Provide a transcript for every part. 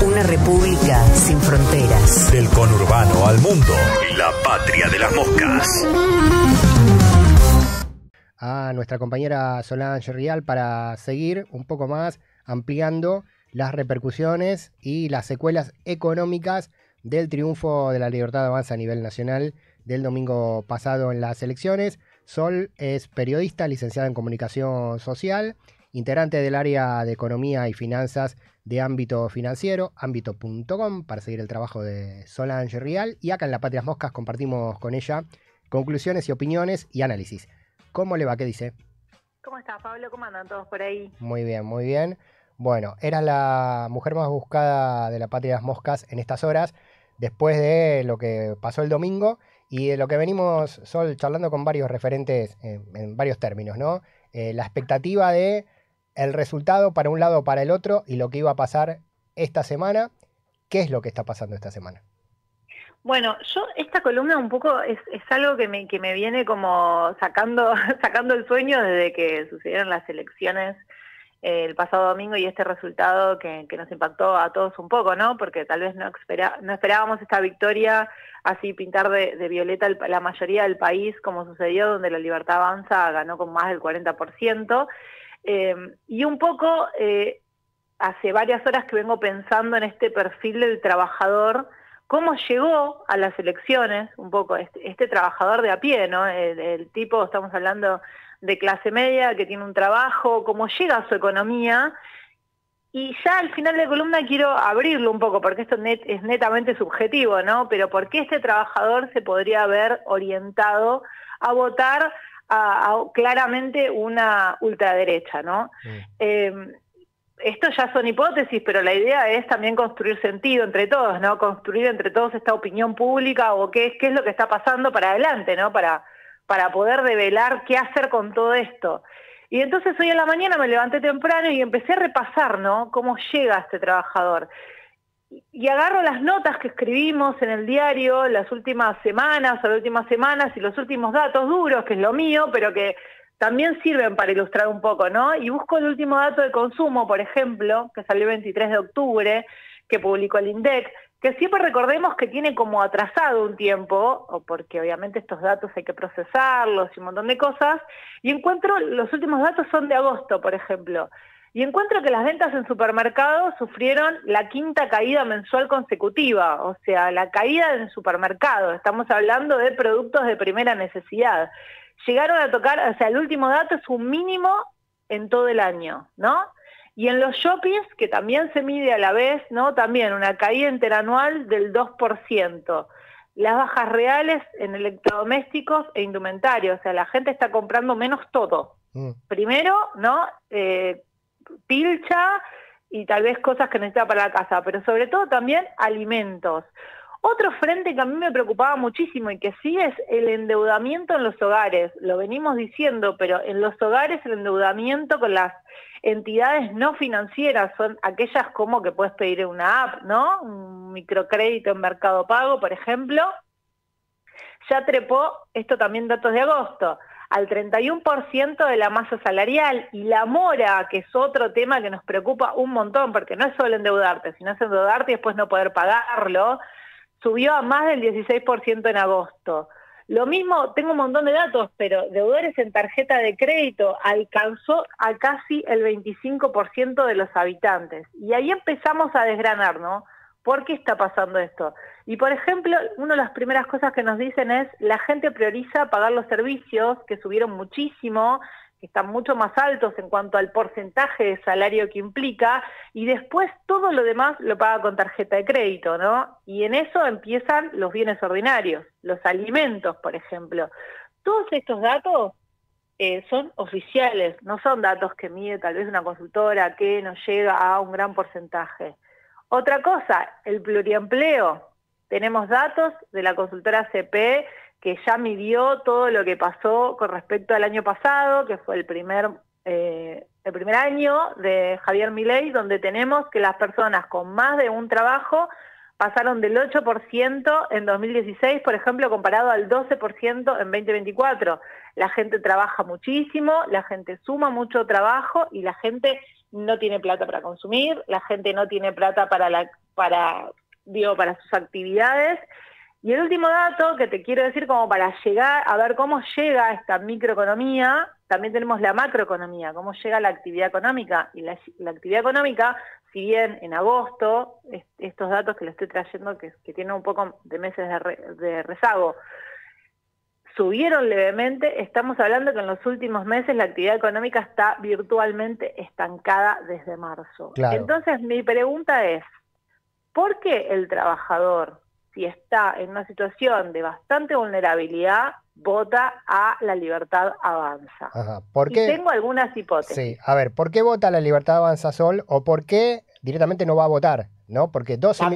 Una república sin fronteras. Del conurbano al mundo. La patria de las moscas. A nuestra compañera Solange Rial para seguir un poco más ampliando las repercusiones y las secuelas económicas del triunfo de la Libertad de Avanza a nivel nacional del domingo pasado en las elecciones. Sol es periodista, licenciada en Comunicación Social, integrante del área de Economía y Finanzas de Ámbito Financiero, ámbito.com, para seguir el trabajo de Solange Rial. Y acá en La Patria de las Moscas compartimos con ella conclusiones y opiniones y análisis. ¿Cómo le va? ¿Qué dice? ¿Cómo estás, Pablo? ¿Cómo andan todos por ahí? Muy bien, muy bien. Bueno, eras la mujer más buscada de La Patria de las Moscas en estas horas, después de lo que pasó el domingo y de lo que venimos, Sol, charlando con varios referentes en varios términos, ¿no? La expectativa de el resultado para un lado o para el otro y lo que iba a pasar esta semana. ¿Qué es lo que está pasando esta semana? Bueno, yo esta columna un poco es algo que me viene como sacando el sueño desde que sucedieron las elecciones el pasado domingo y este resultado que nos impactó a todos un poco, ¿no? Porque tal vez no esperábamos esta victoria así pintar de violeta la mayoría del país, como sucedió, donde la Libertad Avanza ganó con más del 40%. Y un poco hace varias horas que vengo pensando en este perfil del trabajador, cómo llegó a las elecciones, un poco este trabajador de a pie, ¿no? El tipo, estamos hablando de clase media, que tiene un trabajo, cómo llega a su economía. Y ya al final de la columna quiero abrirlo un poco, porque esto es netamente subjetivo, ¿no? Pero ¿por qué este trabajador se podría haber orientado a votar a claramente una ultraderecha, ¿no? Esto ya son hipótesis, pero la idea es también construir sentido entre todos, ¿no? Construir entre todos esta opinión pública o qué es lo que está pasando para adelante, ¿no? Para poder develar qué hacer con todo esto. Y entonces hoy en la mañana me levanté temprano y empecé a repasar, ¿no? Cómo llega este trabajador. Y agarro las notas que escribimos en el diario las últimas semanas y los últimos datos duros, que es lo mío, pero que también sirven para ilustrar un poco, ¿no? Y busco el último dato de consumo, por ejemplo, que salió el 23 de octubre, que publicó el INDEC, que siempre recordemos que tiene como atrasado un tiempo, porque obviamente estos datos hay que procesarlos y un montón de cosas, y encuentro, los últimos datos son de agosto, por ejemplo, y encuentro que las ventas en supermercados sufrieron la quinta caída mensual consecutiva, o sea, la caída en supermercado, estamos hablando de productos de primera necesidad. Llegaron a tocar, o sea, el último dato es un mínimo en todo el año, ¿no? Y en los shoppings, que también se mide a la vez, ¿no? También una caída interanual del 2%. Las bajas reales en electrodomésticos e indumentarios, o sea, la gente está comprando menos todo. Primero, ¿no? Pilcha y tal vez cosas que necesita para la casa, pero sobre todo también alimentos. Otro frente que a mí me preocupaba muchísimo y que sigue es el endeudamiento en los hogares. Lo venimos diciendo, pero en los hogares el endeudamiento con las entidades no financieras son aquellas como que puedes pedir una app, ¿no? Un microcrédito en Mercado Pago, por ejemplo. Ya trepó, esto también datos de agosto, al 31% de la masa salarial, y la mora, que es otro tema que nos preocupa un montón, porque no es solo endeudarte, sino es endeudarte y después no poder pagarlo, subió a más del 16% en agosto. Lo mismo, tengo un montón de datos, pero deudores en tarjeta de crédito alcanzó a casi el 25% de los habitantes. Y ahí empezamos a desgranar, ¿no? ¿Por qué está pasando esto? Y por ejemplo, una de las primeras cosas que nos dicen es, la gente prioriza pagar los servicios, que subieron muchísimo, que están mucho más altos en cuanto al porcentaje de salario que implica, y después todo lo demás lo paga con tarjeta de crédito, ¿no? Y en eso empiezan los bienes ordinarios, los alimentos, por ejemplo. Todos estos datos son oficiales, no son datos que mide tal vez una consultora que nos llega a un gran porcentaje. Otra cosa, el pluriempleo. Tenemos datos de la consultora CP que ya midió todo lo que pasó con respecto al año pasado, que fue el primer año de Javier Milei, donde tenemos que las personas con más de un trabajo pasaron del 8% en 2016, por ejemplo, comparado al 12% en 2024. La gente trabaja muchísimo, la gente suma mucho trabajo y la gente no tiene plata para consumir, la gente no tiene plata para para sus actividades. Y el último dato que te quiero decir, como para llegar a ver cómo llega esta microeconomía, también tenemos la macroeconomía, cómo llega la actividad económica. Y la actividad económica, si bien en agosto, estos datos que le estoy trayendo, que tienen un poco de meses de rezago, subieron levemente, estamos hablando que en los últimos meses la actividad económica está virtualmente estancada desde marzo. Claro. Entonces mi pregunta es, ¿por qué el trabajador, si está en una situación de bastante vulnerabilidad, vota a La Libertad Avanza? Ajá. ¿Por qué? Y tengo algunas hipótesis. Sí, a ver, ¿por qué vota La Libertad Avanza, Sol? ¿O por qué directamente no va a votar? ¿No? Porque 12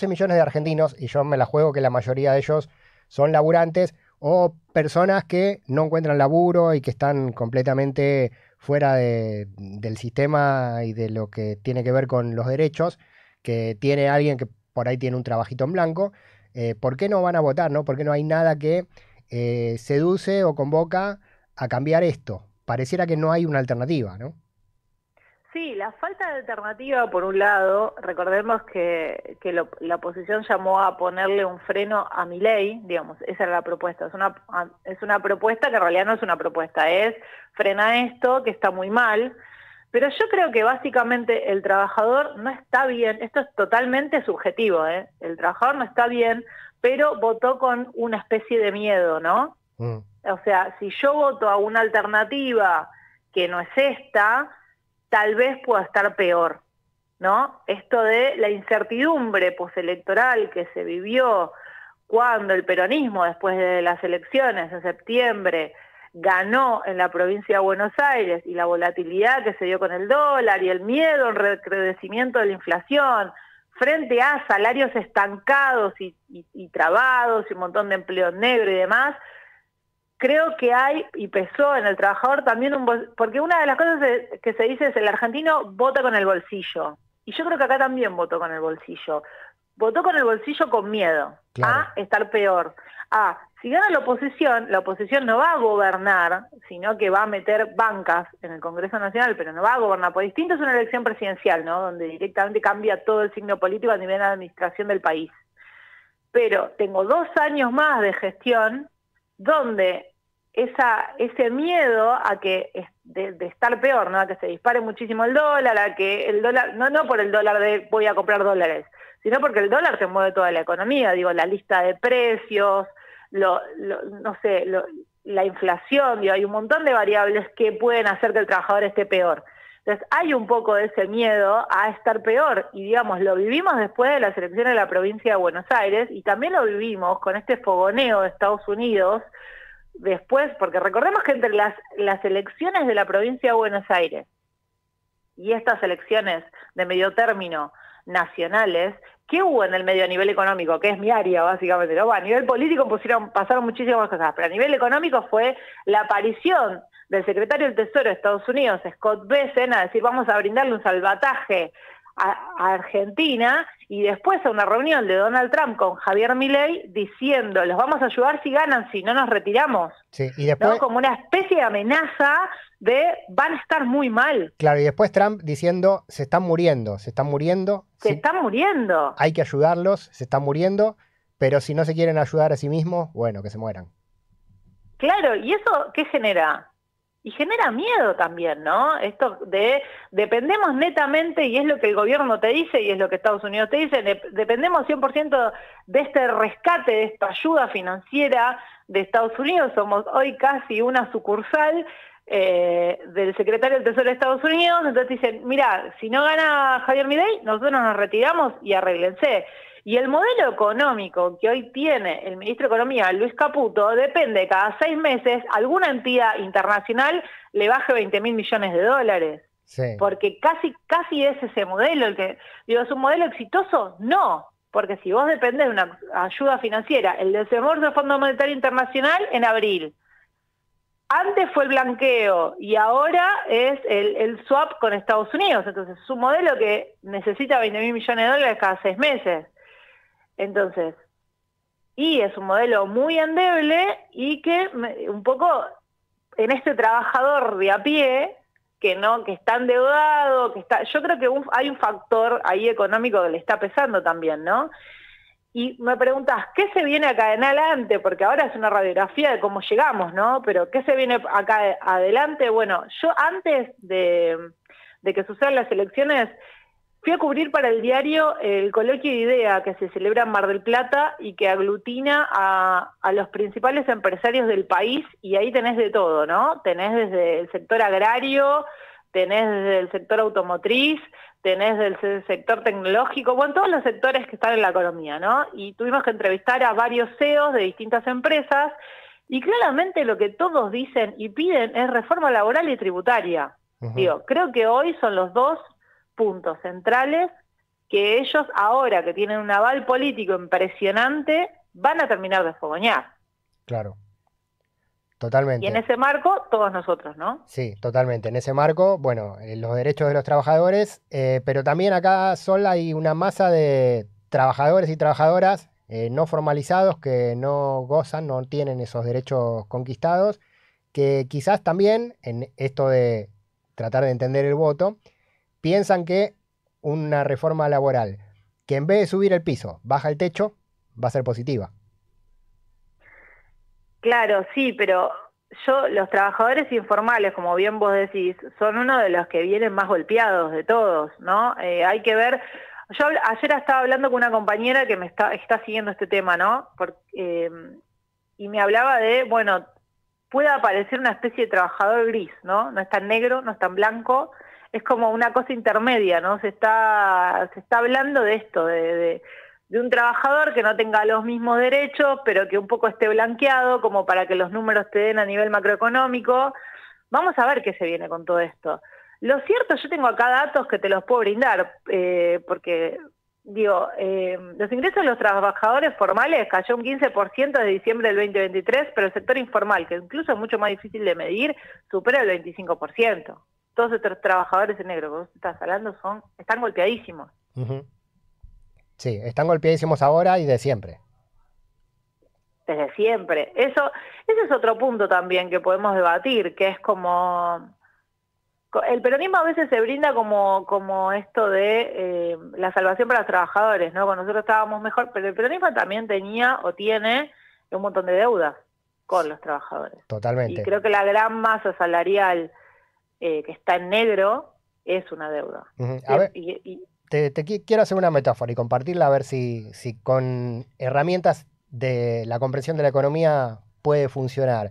millones de argentinos, y yo me la juego que la mayoría de ellos son laburantes o personas que no encuentran laburo y que están completamente fuera del sistema y de lo que tiene que ver con los derechos, que tiene alguien que por ahí tiene un trabajito en blanco. ¿Por qué no van a votar, no? ¿Por qué no hay nada que seduce o convoca a cambiar esto? Pareciera que no hay una alternativa, ¿no? Sí, la falta de alternativa, por un lado, recordemos que la oposición llamó a ponerle un freno a Milei, digamos, esa era la propuesta. Es una propuesta que en realidad no es una propuesta, es frena esto, que está muy mal. Pero yo creo que básicamente el trabajador no está bien, esto es totalmente subjetivo, ¿eh? El trabajador no está bien, pero votó con una especie de miedo, ¿no? O sea, si yo voto a una alternativa que no es esta, tal vez pueda estar peor, ¿no? Esto de la incertidumbre postelectoral que se vivió cuando el peronismo, después de las elecciones en septiembre, ganó en la provincia de Buenos Aires, y la volatilidad que se dio con el dólar y el miedo al recrudecimiento de la inflación frente a salarios estancados y trabados y un montón de empleo negro y demás, creo que hay, y pesó en el trabajador también, porque una de las cosas que se dice es el argentino vota con el bolsillo, y yo creo que acá también votó con el bolsillo. Votó con el bolsillo con miedo, claro, a estar peor. Si gana la oposición no va a gobernar, sino que va a meter bancas en el Congreso Nacional, pero no va a gobernar. Por distinto es una elección presidencial, ¿no? Donde directamente cambia todo el signo político a nivel de administración del país. Pero tengo 2 años más de gestión donde ese miedo a que de estar peor, ¿no? A que se dispare muchísimo el dólar, a que el dólar, no por el dólar de voy a comprar dólares, sino porque el dólar te mueve toda la economía, digo, la lista de precios, no sé, la inflación, digo, hay un montón de variables que pueden hacer que el trabajador esté peor. Entonces hay un poco de ese miedo a estar peor, y digamos, lo vivimos después de las elecciones de la provincia de Buenos Aires, y también lo vivimos con este fogoneo de Estados Unidos, después, porque recordemos que entre las elecciones de la provincia de Buenos Aires y estas elecciones de medio término nacionales, ¿qué hubo en el medio a nivel económico? Que es mi área, básicamente, ¿no? A nivel político pasaron muchísimas cosas, pero a nivel económico fue la aparición del secretario del Tesoro de Estados Unidos, Scott Bessent, a decir vamos a brindarle un salvataje a Argentina, y después a una reunión de Donald Trump con Javier Milei diciendo los vamos a ayudar si ganan, si no nos retiramos. Sí, y después, ¿no? Como una especie de amenaza de van a estar muy mal. Claro, y después Trump diciendo se están muriendo. Se están muriendo. Hay que ayudarlos, se están muriendo, pero si no se quieren ayudar a sí mismos, bueno, que se mueran. Claro, ¿y eso qué genera? Y genera miedo también, ¿no? Esto de dependemos netamente, y es lo que el gobierno te dice y es lo que Estados Unidos te dice, dependemos 100% de este rescate, de esta ayuda financiera de Estados Unidos. Somos hoy casi una sucursal del secretario del Tesoro de Estados Unidos. Entonces dicen, mira, si no gana Javier Milei, nosotros nos retiramos y arréglense. Y el modelo económico que hoy tiene el ministro de Economía, Luis Caputo, depende cada 6 meses alguna entidad internacional le baje 20.000 millones de dólares. Sí. Porque casi es ese modelo el que, digo, ¿es un modelo exitoso? No, porque si vos dependés de una ayuda financiera, el desembolso del Fondo Monetario Internacional en abril, antes fue el blanqueo y ahora es el swap con Estados Unidos, entonces es un modelo que necesita 20.000 millones de dólares cada 6 meses. Entonces, y es un modelo muy endeble y que un poco en este trabajador de a pie que no, que está endeudado, yo creo que hay un factor ahí económico que le está pesando también, ¿no? Y me preguntas, ¿qué se viene acá en adelante? Porque ahora es una radiografía de cómo llegamos, ¿no? Pero ¿qué se viene acá adelante? Bueno, yo antes de que sucedan las elecciones, fui a cubrir para el diario el coloquio de IDEA que se celebra en Mar del Plata y que aglutina a los principales empresarios del país, y ahí tenés de todo, ¿no? Tenés desde el sector agrario, tenés desde el sector automotriz, tenés del sector tecnológico, bueno, todos los sectores que están en la economía, ¿no? Y tuvimos que entrevistar a varios CEOs de distintas empresas, y claramente lo que todos dicen y piden es reforma laboral y tributaria. Digo, creo que hoy son los dos puntos centrales que ellos, ahora que tienen un aval político impresionante, van a terminar de fogonear. Claro, totalmente. Y en ese marco, todos nosotros, ¿no? Sí, totalmente. En ese marco, bueno, los derechos de los trabajadores, pero también acá solo hay una masa de trabajadores y trabajadoras no formalizados que no gozan, no tienen esos derechos conquistados, que quizás también en esto de tratar de entender el voto, piensan que una reforma laboral que en vez de subir el piso, baja el techo, va a ser positiva. Claro, sí, pero los trabajadores informales, como bien vos decís, son uno de los que vienen más golpeados de todos, ¿no? Hay que ver, yo ayer estaba hablando con una compañera que está siguiendo este tema, ¿no? Y me hablaba de, bueno, puede aparecer una especie de trabajador gris, ¿no? No es tan negro, no es tan blanco, es como una cosa intermedia, ¿no? Se está hablando de esto, de un trabajador que no tenga los mismos derechos, pero que un poco esté blanqueado, como para que los números te den a nivel macroeconómico. Vamos a ver qué se viene con todo esto. Lo cierto, yo tengo acá datos que te los puedo brindar, porque, digo, los ingresos de los trabajadores formales cayó un 15% de diciembre del 2023, pero el sector informal, que incluso es mucho más difícil de medir, supera el 25%. Todos estos trabajadores en negro que vos estás hablando están golpeadísimos. Sí, están golpeadísimos ahora y de siempre. Desde siempre. Ese es otro punto también que podemos debatir, que es como... El peronismo a veces se brinda como esto de la salvación para los trabajadores, ¿no? Cuando nosotros estábamos mejor, pero el peronismo también tenía o tiene un montón de deudas con los trabajadores. Totalmente. Y creo que la gran masa salarial que está en negro es una deuda. A ver, quiero hacer una metáfora y compartirla a ver si con herramientas de la comprensión de la economía puede funcionar.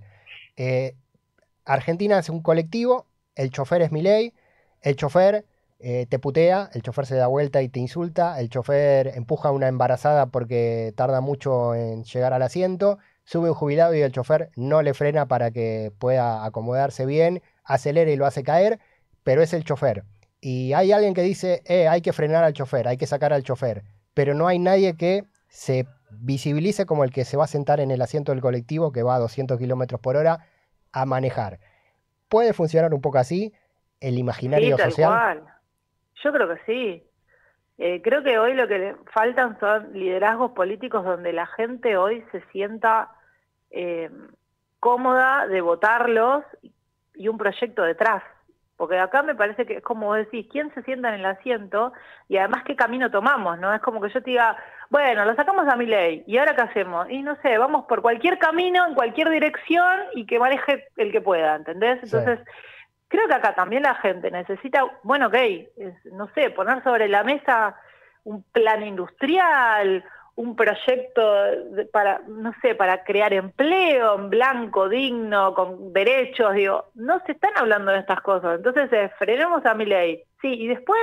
Argentina es un colectivo, el chofer es Milei, el chofer te putea, el chofer se da vuelta y te insulta, el chofer empuja a una embarazada porque tarda mucho en llegar al asiento, sube un jubilado y el chofer no le frena para que pueda acomodarse bien, acelera y lo hace caer, pero es el chofer. Y hay alguien que dice, hay que frenar al chofer, hay que sacar al chofer, pero no hay nadie que se visibilice como el que se va a sentar en el asiento del colectivo que va a 200 kilómetros por hora a manejar. ¿Puede funcionar un poco así el imaginario sí, tal social? Cual. Yo creo que sí. Creo que hoy lo que le faltan son liderazgos políticos donde la gente hoy se sienta cómoda de votarlos y un proyecto detrás. Porque acá me parece que es como vos decís, ¿quién se sienta en el asiento? Y además, ¿qué camino tomamos? ¿No? Es como que yo te diga, bueno, lo sacamos a Milei, ¿y ahora qué hacemos? Y no sé, vamos por cualquier camino, en cualquier dirección, y que maneje el que pueda, ¿entendés? Entonces, creo que acá también la gente necesita, bueno, ok, no sé, poner sobre la mesa un plan industrial, un proyecto para, no sé, para crear empleo en blanco, digno, con derechos, digo, no se están hablando de estas cosas. Entonces, frenemos a Milei. Sí, y después,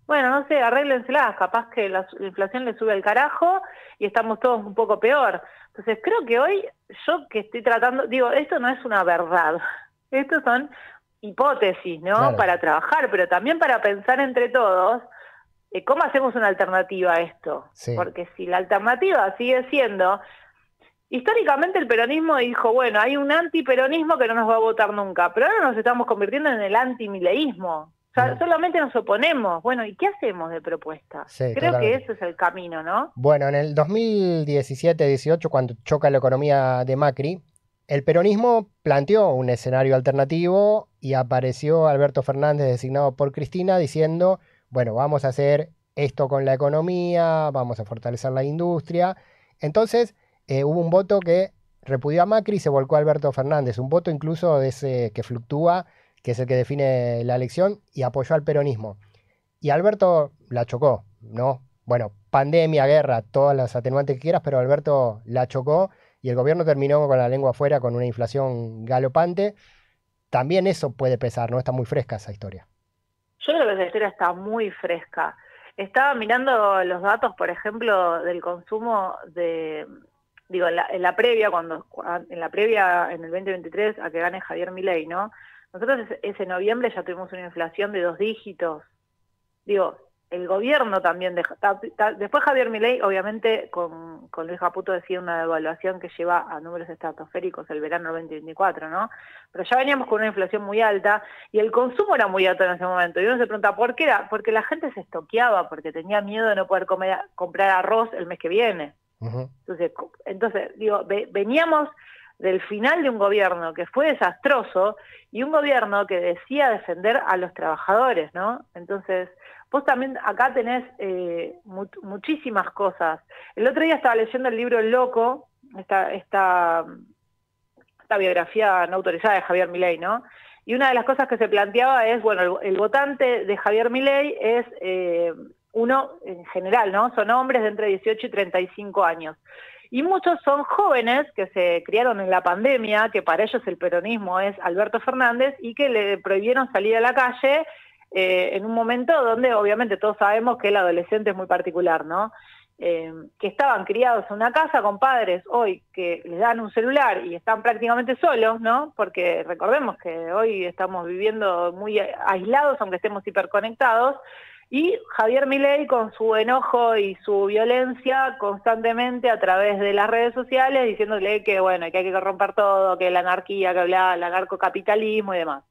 bueno, no sé, arréglenselas, capaz que la inflación le sube al carajo y estamos todos un poco peor. Entonces, creo que hoy, yo que estoy tratando, digo, esto no es una verdad, estos son hipótesis, ¿no? Claro. Para trabajar, pero también para pensar entre todos, ¿cómo hacemos una alternativa a esto? Sí. Porque si la alternativa sigue siendo... Históricamente el peronismo dijo, bueno, hay un antiperonismo que no nos va a votar nunca, pero ahora nos estamos convirtiendo en el antimileísmo. O sea, solamente nos oponemos. Bueno, ¿y qué hacemos de propuesta? Sí, creo que ese es el camino, ¿no? Bueno, en el 2017-18, cuando choca la economía de Macri, el peronismo planteó un escenario alternativo y apareció Alberto Fernández designado por Cristina diciendo, bueno, vamos a hacer esto con la economía, vamos a fortalecer la industria. Entonces hubo un voto que repudió a Macri y se volcó a Alberto Fernández, un voto incluso de ese que fluctúa, que es el que define la elección, y apoyó al peronismo. Y Alberto la chocó, ¿no? Bueno, pandemia, guerra, todas las atenuantes que quieras, pero Alberto la chocó y el gobierno terminó con la lengua afuera con una inflación galopante. También eso puede pesar, ¿no? Está muy fresca esa historia. Yo creo que esa historia está muy fresca. Estaba mirando los datos, por ejemplo, del consumo digo, en la previa, en el 2023, a que gane Javier Milei, ¿no? Nosotros ese noviembre ya tuvimos una inflación de 2 dígitos. Digo, el gobierno también después Javier Milei, obviamente, con Luis Caputo decide una devaluación que lleva a números estratosféricos el verano del 2024, ¿no? Pero ya veníamos con una inflación muy alta y el consumo era muy alto en ese momento. Y uno se pregunta, ¿por qué era? Porque la gente se estoqueaba, porque tenía miedo de no poder comprar arroz el mes que viene. Uh-huh. Entonces, digo, veníamos del final de un gobierno que fue desastroso y un gobierno que decía defender a los trabajadores, ¿no? Entonces, vos también acá tenés muchísimas cosas. El otro día estaba leyendo el libro El Loco, esta biografía no autorizada de Javier Milei, ¿no? Y una de las cosas que se planteaba es, bueno, el votante de Javier Milei es uno, en general, ¿no? Son hombres de entre 18 y 35 años. Y muchos son jóvenes que se criaron en la pandemia, que para ellos el peronismo es Alberto Fernández, y que le prohibieron salir a la calle en un momento donde obviamente todos sabemos que el adolescente es muy particular, ¿no? Que estaban criados en una casa con padres hoy que les dan un celular y están prácticamente solos, ¿no? Porque recordemos que hoy estamos viviendo muy aislados, aunque estemos hiperconectados, y Javier Milei con su enojo y su violencia constantemente a través de las redes sociales diciéndole que bueno, que hay que romper todo, que la anarquía, que habla el anarcocapitalismo y demás.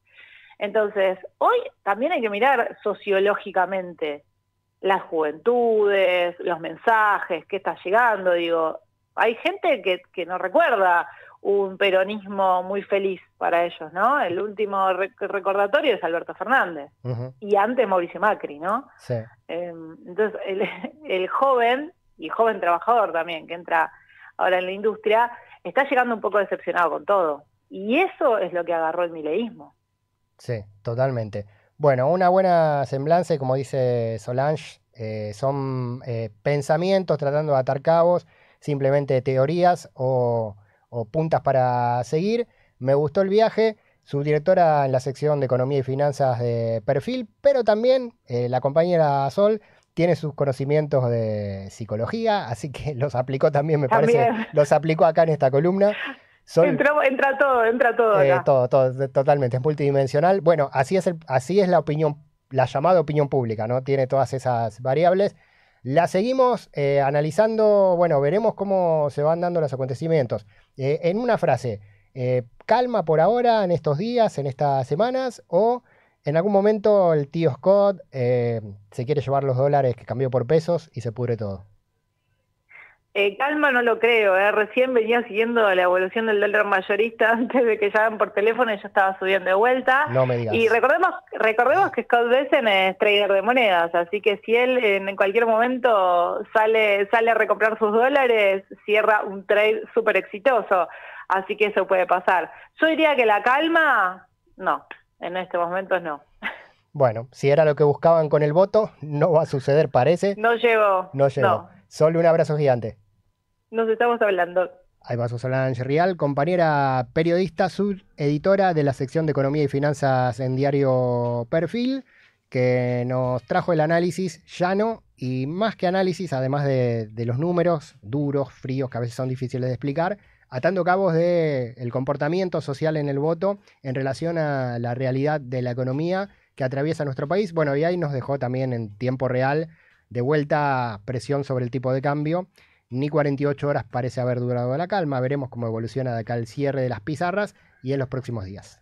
Entonces, hoy también hay que mirar sociológicamente las juventudes, los mensajes, qué está llegando, digo, hay gente que no recuerda un peronismo muy feliz para ellos, ¿no? El último recordatorio es Alberto Fernández, uh-huh. Y antes Mauricio Macri, ¿no? Sí. Entonces, el joven, y joven trabajador también, que entra ahora en la industria, está llegando un poco decepcionado con todo, y eso es lo que agarró el mileísmo. Sí, totalmente. Bueno, una buena semblanza, como dice Solange, son pensamientos tratando de atar cabos, simplemente teorías o puntas para seguir. Me gustó el viaje, subdirectora en la sección de Economía y Finanzas de Perfil, pero también la compañera Sol tiene sus conocimientos de psicología, así que los aplicó también, me parece, los aplicó acá en esta columna. Entra todo acá. Todo, totalmente, es multidimensional. Bueno, así es la opinión, la llamada opinión pública, ¿no? Tiene todas esas variables. La seguimos analizando, bueno, veremos cómo se van dando los acontecimientos. En una frase, calma por ahora, en estos días, en estas semanas, o en algún momento el tío Scott se quiere llevar los dólares que cambió por pesos y se pudre todo. Calma no lo creo, recién venía siguiendo la evolución del dólar mayorista antes de que llamen por teléfono y ya estaba subiendo de vuelta. No me digas. Y recordemos que Scott Bessent es trader de monedas, así que si él en cualquier momento sale a recomprar sus dólares, cierra un trade súper exitoso, así que eso puede pasar. Yo diría que la calma, no, en este momento no. Bueno, si era lo que buscaban con el voto, no va a suceder, parece. No llegó. No. Solo un abrazo gigante. Nos estamos hablando. Ahí va Solange Rial, compañera periodista, subeditora de la sección de Economía y Finanzas en Diario Perfil, que nos trajo el análisis llano y más que análisis, además de los números duros, fríos, que a veces son difíciles de explicar, atando cabos del comportamiento social en el voto en relación a la realidad de la economía que atraviesa nuestro país. Bueno, y ahí nos dejó también en tiempo real de vuelta presión sobre el tipo de cambio. Ni 48 horas parece haber durado la calma. Veremos cómo evoluciona de acá el cierre de las pizarras y en los próximos días.